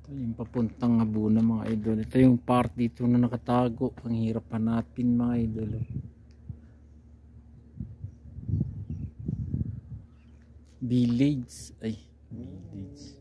Ito yung papuntang Abuna mga idol. Ito yung part dito na nakatago. Ang hirap hanapin mga idol. Village. Ay, village.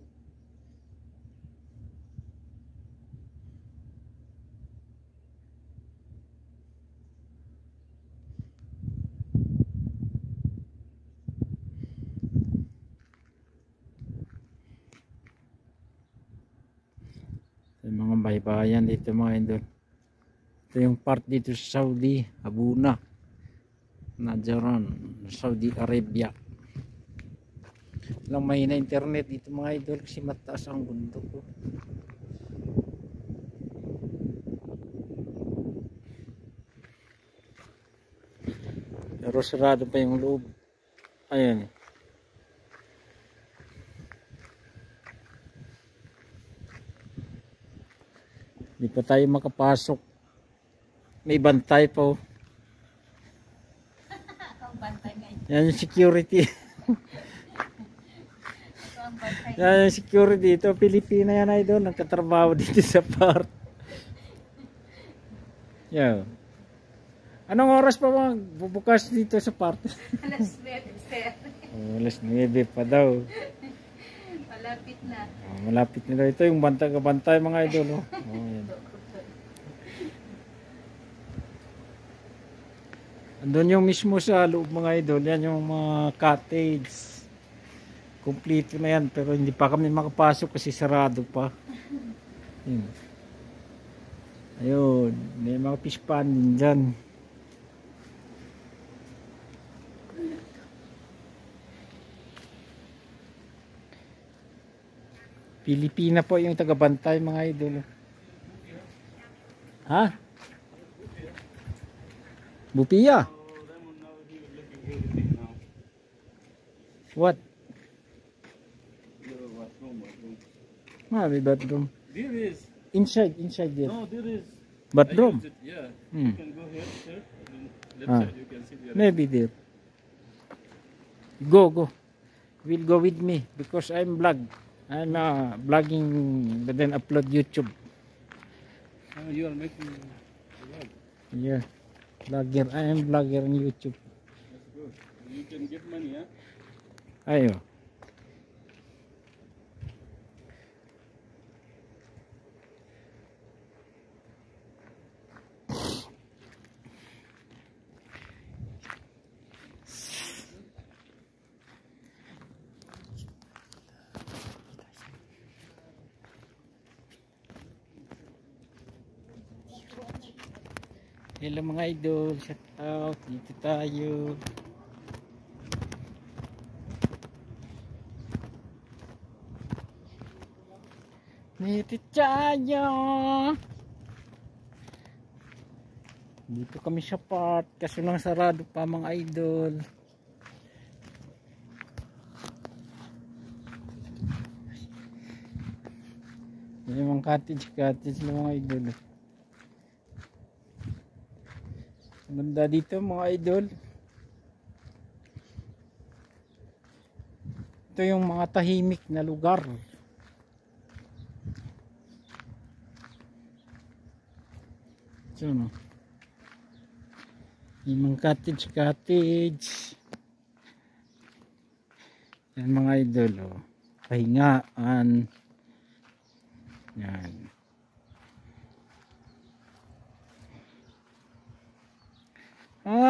Yung mga baybayan dito mga idol. Ito yung part dito sa Saudi, Abuna, Najran, Saudi Arabia. Lang may na internet dito mga idol kasi mataas ang bundok ko. Pero sarado pa yung loob. Ayan. Hindi pa tayo makapasok. May bantay po. Yan yung security. Yan yung security. Ito Pilipina yan idol. Nagkatrabaho dito sa park. Yan. Anong oras pa bubukas dito sa park? Alas 9, sir. Oh, alas 9 pa daw. Malapit na. Oh, malapit na daw. Ito yung bantay mga idol. Oh. Oh, yan. Andun yung mismo sa loob mga idol. Yan yung mga cottage. Kompleto na yan. Pero hindi pa kami makapasok kasi sarado pa. Yun. Ayun. May mga fish pan din dyan. Pilipina po yung tagabantay mga idol. Ha? Bupiya? What? May bathroom. There is. Inside there. No, there is. Bathroom? Yeah. Hmm. You can go here, sir. And then left Ah. side you can see there. Maybe there. Go. Will go with me because I'm vlogging but then upload YouTube. You are making a vlog. Yeah. Vlogger. I am vlogger on YouTube. That's good. You can get money, huh? Ayo. Hello mga idol, shout out, dito tayo. Dito tayo. Dito kami sa park, kaso lang sarado pa mga idol. Yung mga cottage lang mga idol. Ganda dito mga idol. Ito yung mga tahimik na lugar. So, no? Yung mga cottage. Yan mga idol. Oh. Pahingaan. Yan.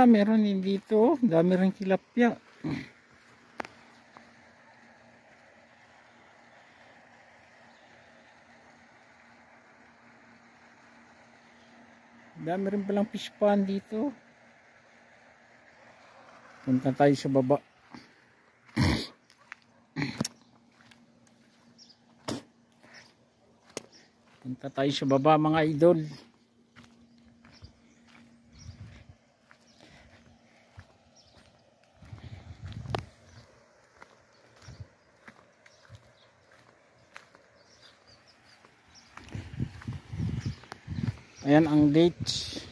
Meron din dito. Dami rin tilapia. Dami rin palang fish pond dito. Punta tayo sa baba. Punta tayo sa baba mga idol. Ayan ang dates.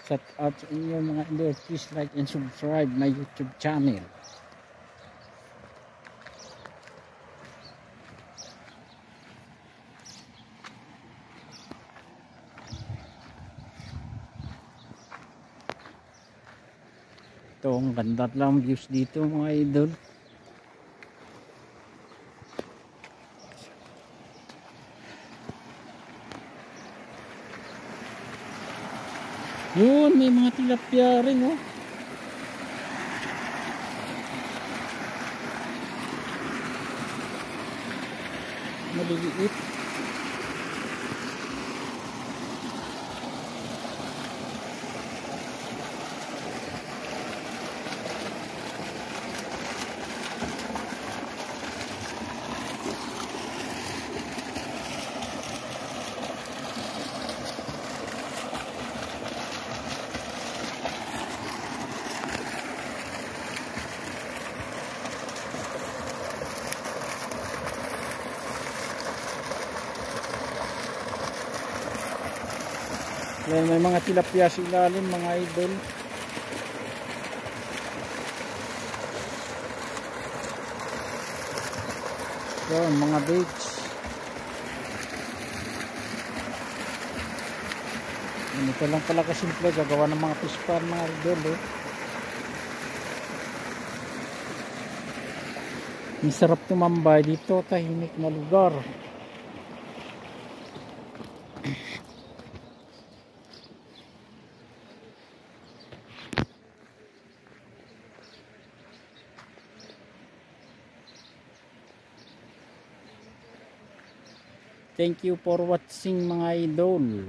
Shout out sa inyo mga idol. Please like and subscribe my YouTube channel. Ito, ang ganda lang views dito mga idol. Yun, may mga tilapia rin oh. Maliliit. May mga tilapia sa ilalim mga idol. Yun, mga baits. Ito lang pala kasimple gagawa ng mga fish pan mga idol eh. Masarap tumambay dito, tahimik na lugar. Thank you for watching mga idol.